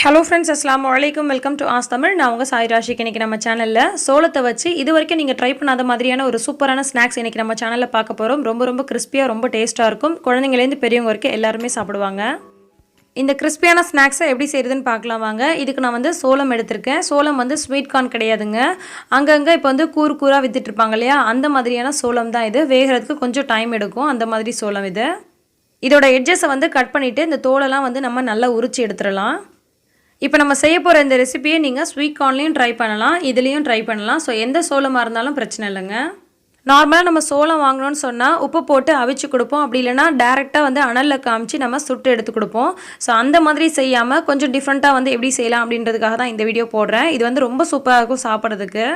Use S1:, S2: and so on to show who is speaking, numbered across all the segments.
S1: Hello friends, அஸ்ஸலாமு அலைக்கும். Welcome to as Tamil. நான் உங்கள் சாய் ராஷிக். இன்றைக்கி நம்ம சேனலில் சோளத்தை வச்சு இது வரைக்கும் நீங்கள் ட்ரை பண்ணாத மாதிரியான ஒரு சூப்பரான ஸ்நாக்ஸ் இன்றைக்கி நம்ம சேனலில் பார்க்க போகிறோம். ரொம்ப கிறிஸ்பியாக, ரொம்ப டேஸ்ட்டாக இருக்கும். குழந்தைங்கலேருந்து பெரியவங்க வரைக்கும் எல்லாருமே சாப்பிடுவாங்க. இந்த கிறிஸ்பியான ஸ்நாக்ஸை எப்படி செய்கிறதுன்னு பார்க்கலாம் வாங்க. இதுக்கு நான் வந்து சோளம் எடுத்திருக்கேன். சோளம் வந்து ஸ்வீட் கார்ன் கிடையாதுங்க. அங்கங்கே இப்போ வந்து கூறாக விற்றுட்ருப்பாங்க இல்லையா, அந்த மாதிரியான சோளம் தான் இது. வேகிறதுக்கு கொஞ்சம் டைம் எடுக்கும். அந்த மாதிரி சோளம் இது. இதோட எட்ஜஸை வந்து கட் பண்ணிவிட்டு இந்த தோலெல்லாம் வந்து நம்ம நல்லா உரித்து எடுத்துடலாம். இப்போ நம்ம செய்ய போகிற இந்த ரெசிபியை நீங்கள் ஸ்வீட் கார்ன்லேயும் ட்ரை பண்ணலாம், இதுலேயும் ட்ரை பண்ணலாம். ஸோ எந்த சோளமாக இருந்தாலும் பிரச்சனை இல்லைங்க. நார்மலாக நம்ம சோளம் வாங்கணும்னு சொன்னால் உப்பு போட்டு அவிச்சு கொடுப்போம். அப்படி இல்லைனா டேரெக்டாக வந்து அனலில் காமிச்சு நம்ம சுட்டு எடுத்து கொடுப்போம். ஸோ அந்த மாதிரி செய்யாமல் கொஞ்சம் டிஃப்ரெண்ட்டாக வந்து எப்படி செய்யலாம் அப்படின்றதுக்காக தான் இந்த வீடியோ போடுறேன். இது வந்து ரொம்ப சூப்பராக இருக்கும் சாப்பிட்றதுக்கு.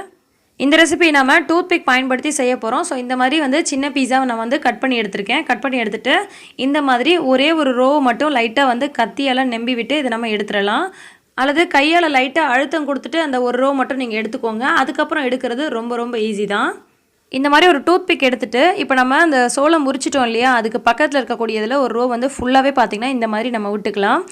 S1: இந்த ரெசிபி நம்ம டூத்பிக் பயன்படுத்தி செய்ய போகிறோம். ஸோ இந்த மாதிரி வந்து சின்ன பீஸாவை நான் வந்து கட் பண்ணி எடுத்திருக்கேன். கட் பண்ணி எடுத்துகிட்டு இந்த மாதிரி ஒரே ஒரு ரோ மட்டும் லைட்டாக வந்து கத்தியால் நெம்பி விட்டு இதை நம்ம எடுத்துடலாம். அல்லது கையால் லைட்டாக அழுத்தம் கொடுத்துட்டு அந்த ஒரு ரோ மட்டும் நீங்கள் எடுத்துக்கோங்க. அதுக்கப்புறம் எடுக்கிறது ரொம்ப ஈஸி தான். இந்த மாதிரி ஒரு டூத்பிக் எடுத்துகிட்டு இப்போ நம்ம அந்த சோளம் முறிச்சிட்டோம் இல்லையா, அதுக்கு பக்கத்தில் இருக்கக்கூடியதில் ஒரு ரோ வந்து ஃபுல்லாகவே பார்த்திங்கன்னா இந்த மாதிரி நம்ம விட்டுக்கலாம்.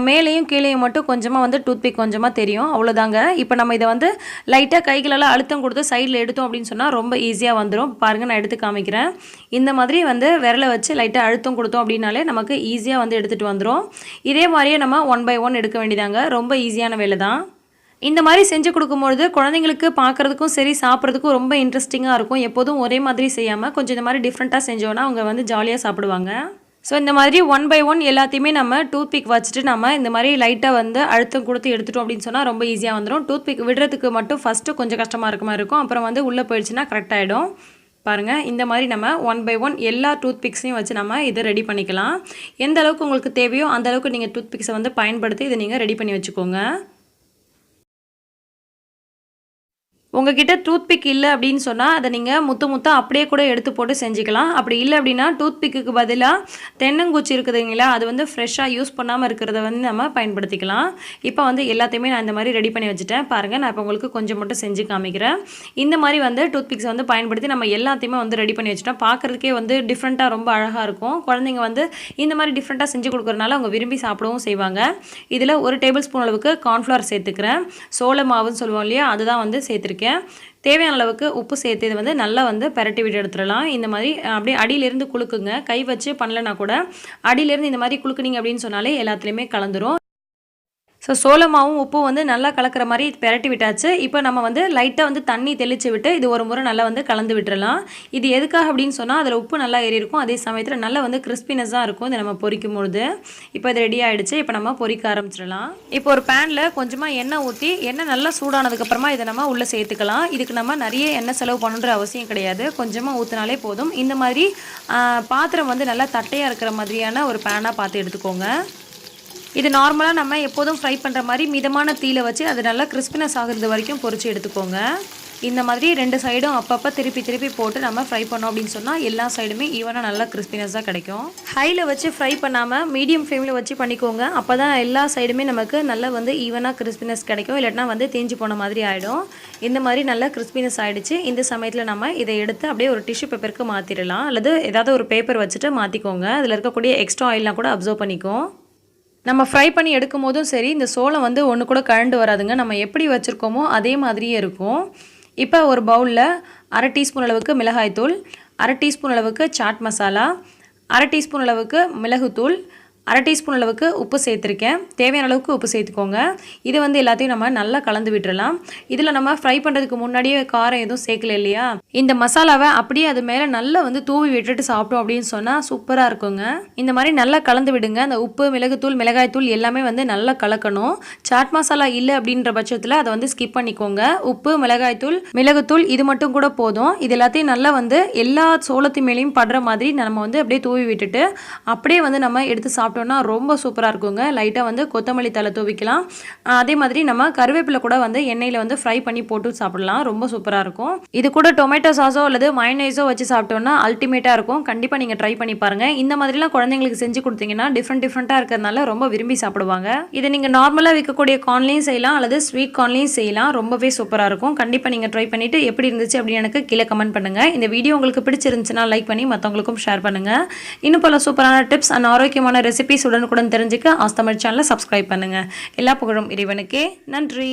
S1: மேலேயும் கீழேயும் மட்டும் கொஞ்சமாக வந்து டூத்பிக் கொஞ்சமாக தெரியும், அவ்வளோதாங்க. இப்போ நம்ம இதை வந்து லைட்டாக கைகளெல்லாம் அழுத்தம் கொடுத்து சைடில் எடுத்தோம் அப்படின்னு சொன்னால் ரொம்ப ஈஸியாக வந்துடும். பாருங்கள், நான் எடுத்து காமிக்கிறேன். இந்த மாதிரி வந்து விரலை வச்சு லைட்டாக அழுத்தம் கொடுத்தோம் அப்படின்னாலே நமக்கு ஈஸியாக வந்து எடுத்துகிட்டு வந்துடும். இதே மாதிரியே நம்ம 1 by 1 எடுக்க வேண்டியதாங்க. ரொம்ப ஈஸியான வேலை தான். இந்த மாதிரி செஞ்சு கொடுக்கும்பொழுது குழந்தைங்களுக்கு பார்க்குறதுக்கும் சரி, சாப்பிட்றதுக்கும் ரொம்ப இன்ட்ரெஸ்டிங்காக இருக்கும். எப்போதும் ஒரே மாதிரி செய்யாமல் கொஞ்சம் இந்த மாதிரி டிஃப்ரெண்ட்டாக செஞ்சோன்னா அவங்க வந்து ஜாலியாக சாப்பிடுவாங்க. ஸோ இந்த மாதிரி 1 by 1 எல்லாத்தையுமே நம்ம டூத்பிக் வச்சுட்டு நம்ம இந்த மாதிரி லைட்டாக வந்து அழுத்தம் கொடுத்து எடுத்துட்டோம் அப்படின்னு சொன்னால் ரொம்ப ஈஸியாக வந்துடும். டூத்பிக் விடுறதுக்கு மட்டும் ஃபஸ்ட்டு கொஞ்சம் கஷ்டமாக இருக்க மாதிரி இருக்கும். அப்புறம் வந்து உள்ளே போயிடுச்சுன்னா கரெக்டாகிடும். பாருங்கள், இந்த மாதிரி நம்ம 1 by 1 எல்லா டூத்பிக்ஸையும் வச்சு நம்ம இதை ரெடி பண்ணிக்கலாம். எந்த அளவுக்கு உங்களுக்கு தேவையோ அந்த அளவுக்கு நீங்கள் டூத்பிக்ஸை வந்து பயன்படுத்தி இதை நீங்கள் ரெடி பண்ணி வச்சுக்கோங்க. உங்ககிட்ட டூத்பிக் இல்லை அப்படின்னு சொன்னால் அதை நீங்கள் முத்த அப்படியே கூட எடுத்து போட்டு செஞ்சுக்கலாம். அப்படி இல்லை அப்படின்னா டூத்பிக்கு பதிலாக தென்னங்குச்சி இருக்குதுங்களா, அது வந்து ஃப்ரெஷ்ஷாக யூஸ் பண்ணாமல் இருக்கிறத வந்து நம்ம பயன்படுத்திக்கலாம். இப்போ வந்து எல்லாத்தையுமே நான் இந்த மாதிரி ரெடி பண்ணி வச்சுட்டேன். பாருங்கள், நான் இப்போ உங்களுக்கு கொஞ்சம் மட்டும் செஞ்சு காமிக்கிறேன். இந்த மாதிரி வந்து டூத்பிக்ஸை வந்து பயன்படுத்தி நம்ம எல்லாத்தையுமே வந்து ரெடி பண்ணி வச்சுட்டோம். பார்க்குறதுக்கே வந்து டிஃப்ரெண்ட்டாக ரொம்ப அழகாக இருக்கும். குழந்தைங்க வந்து இந்த மாதிரி டிஃப்ரெண்ட்டாக செஞ்சு கொடுக்குறதுனால அவங்க விரும்பி சாப்பிடவும் செய்வாங்க. இதில் 1 டேபிள் ஸ்பூன் அளவுக்கு கார்ன்ஃப்ளவர் சேர்த்துக்கிறேன். சோள மாவுன்னு சொல்லுவோம் இல்லையா, அதுதான் வந்து சேர்த்துருக்கேன். தேவையான அளவுக்கு உப்பு சேர்த்து இது வந்து நல்லா வந்து பெரட்டி விட்டு எடுத்துடலாம். இந்த மாதிரி அப்படியே அடியிலேருந்து குலுக்குங்க. கை வச்சு பண்ணலனா கூட அடியிலேருந்து இந்த மாதிரி குலுக்குனீங்க அப்படின்னு சொன்னாலே எல்லாத்துலேயுமே கலந்துரும். ஸோ சோளமாவும் உப்பும் வந்து நல்லா கலக்கிற மாதிரி பெரட்டி விட்டாச்சு. இப்போ நம்ம வந்து லைட்டாக வந்து தண்ணி தெளித்து விட்டு இது ஒரு முறை நல்லா வந்து கலந்து விட்டுறலாம். இது எதுக்காக அப்படின்னு சொன்னால் அதில் உப்பு நல்லா ஏறி இருக்கும். அதே சமயத்தில் நல்லா வந்து கிறிஸ்பினஸாக இருக்கும் இதை நம்ம பொரிக்கும் பொழுது. இப்போ இது ரெடி ஆகிடுச்சு. இப்போ நம்ம பொரிக்க ஆரம்பிச்சிடலாம். இப்போ ஒரு பேனில் கொஞ்சமாக எண்ணெய் ஊற்றி எண்ணெய் நல்லா சூடானதுக்கப்புறமா இதை நம்ம உள்ளே சேர்த்துக்கலாம். இதுக்கு நம்ம நிறைய எண்ணெய் செலவு பண்ணுற அவசியம் கிடையாது. கொஞ்சமாக ஊற்றினாலே போதும். இந்த மாதிரி பாத்திரம் வந்து நல்லா தட்டையாக இருக்கிற மாதிரியான ஒரு பேனாக பார்த்து எடுத்துக்கோங்க. இது நார்மலாக நம்ம எப்போதும் ஃப்ரை பண்ணுற மாதிரி மிதமான தீயில வச்சு அது நல்லா கிறிஸ்பினஸ் ஆகிறது வரைக்கும் பொரிச்சு எடுத்துக்கோங்க. இந்த மாதிரி 2 சைடும் அப்பப்போ திருப்பி போட்டு நம்ம ஃப்ரை பண்ணோம் அப்படின்னு சொன்னால் எல்லா சைடுமே ஈவனாக நல்லா கிறிஸ்பினஸாக கிடைக்கும். ஹையில் வச்சு ஃப்ரை பண்ணாமல் மீடியம் ஃப்ளேமில் வச்சு பண்ணிக்கோங்க. அப்போ தான் எல்லா சைடுமே நமக்கு நல்லா வந்து ஈவனாக கிறிஸ்பினஸ் கிடைக்கும். இல்லைனா வந்து தேஞ்சு போன மாதிரி ஆகிடும். இந்த மாதிரி நல்லா கிறிஸ்பினஸ் ஆகிடுச்சு. இந்த சமயத்தில் நம்ம இதை எடுத்து அப்படியே ஒரு டிஷ்யூ பேப்பருக்கு மாற்றிடலாம். அல்லது ஏதாவது ஒரு பேப்பர் வச்சுட்டு மாற்றிக்கோங்க. அதில் இருக்கக்கூடிய எக்ஸ்ட்ரா ஆயிலெலாம் கூட அப்சர்வ் பண்ணிக்கும். நம்ம ஃப்ரை பண்ணி எடுக்கும் போதும் சரி, இந்த சோளம் வந்து ஒன்று கூட கழண்டு வராதுங்க. நம்ம எப்படி வச்சுருக்கோமோ அதே மாதிரியே இருக்கும். இப்போ ஒரு பவுலில் 1/2 டீஸ்பூன் அளவுக்கு மிளகாய்த்தூள், 1/2 டீஸ்பூன் அளவுக்கு சாட் மசாலா, 1/2 டீஸ்பூன் அளவுக்கு மிளகுத்தூள், 1/2 டீஸ்பூன் அளவுக்கு உப்பு சேர்த்துருக்கேன். தேவையான அளவுக்கு உப்பு சேர்த்துக்கோங்க. இது வந்து எல்லாத்தையும் நம்ம நல்லா கலந்து விட்டுறலாம். இதில் நம்ம ஃப்ரை பண்ணுறதுக்கு முன்னாடியே காரம் எதுவும் சேர்க்கல இல்லையா, இந்த மசாலாவை அப்படியே அது மேலே நல்லா வந்து தூவி விட்டுட்டு சாப்பிட்டோம் அப்படின்னு சொன்னால் சூப்பராக இருக்குங்க. இந்த மாதிரி நல்லா கலந்து விடுங்க. அந்த உப்பு, மிளகுத்தூள், மிளகாய்த்தூள் எல்லாமே வந்து நல்லா கலக்கணும். சாட் மசாலா இல்லை அப்படின்ற பட்சத்தில் அதை வந்து ஸ்கிப் பண்ணிக்கோங்க. உப்பு, மிளகாய்த்தூள், மிளகுத்தூள் இது மட்டும் கூட போதும். இது எல்லாத்தையும் நல்லா வந்து எல்லா சோளத்து மேலேயும் படுற மாதிரி நம்ம வந்து அப்படியே தூவி விட்டுட்டு அப்படியே வந்து நம்ம எடுத்து சாப்பிட்டோம்னா ரொம்ப சூப்பராக இருக்குங்க. லைட்டாக வந்து கொத்தமல்லி தழை தூவிக்கலாம். அதே மாதிரி நம்ம கருவேப்பிலை கூட வந்து எண்ணெயில் வந்து ஃப்ரை பண்ணி போட்டு சாப்பிடலாம். ரொம்ப சூப்பராக இருக்கும். இது கூட டொமேட்டோ சாஸோ அல்லது மயோனைஸோ வச்சு சாப்பிட்டோம்னா அல்டிமேட்டாக இருக்கும். கண்டிப்பாக நீங்கள் ட்ரை பண்ணி பாருங்கள். இந்த மாதிரிலாம் குழந்தைங்களுக்கு செஞ்சு கொடுத்தீங்கன்னா டிஃப்ரெண்ட்டாக இருக்கிறதுனால ரொம்ப விரும்பி சாப்பிடுவாங்க. இதை நீங்கள் நார்மலாக விற்கக்கூடிய கார்ன்லையும் செய்யலாம் அல்லது ஸ்வீட் கார்ன்லையும் செய்யலாம். ரொம்பவே சூப்பராக இருக்கும். கண்டிப்பாக நீங்கள் ட்ரை பண்ணிவிட்டு எப்படி இருந்துச்சு அப்படின்னு எனக்கு கீழே கமெண்ட் பண்ணுங்கள். இந்த வீடியோ உங்களுக்கு பிடிச்சிருந்துச்சுன்னா லைக் பண்ணி மற்றவங்களுக்கும் ஷேர் பண்ணுங்கள். இன்னும் பல சூப்பரான டிப்ஸ் அண்ட் ஆரோக்கியமான ரெசிபி ரெசிபிஸ் உடனுக்குடன் தெரிஞ்சுக்க ஆஸ்தமிழ் சேனலை சப்ஸ்கிரைப் பண்ணுங்கள். எல்லா புகழும் இறைவனுக்கே. நன்றி.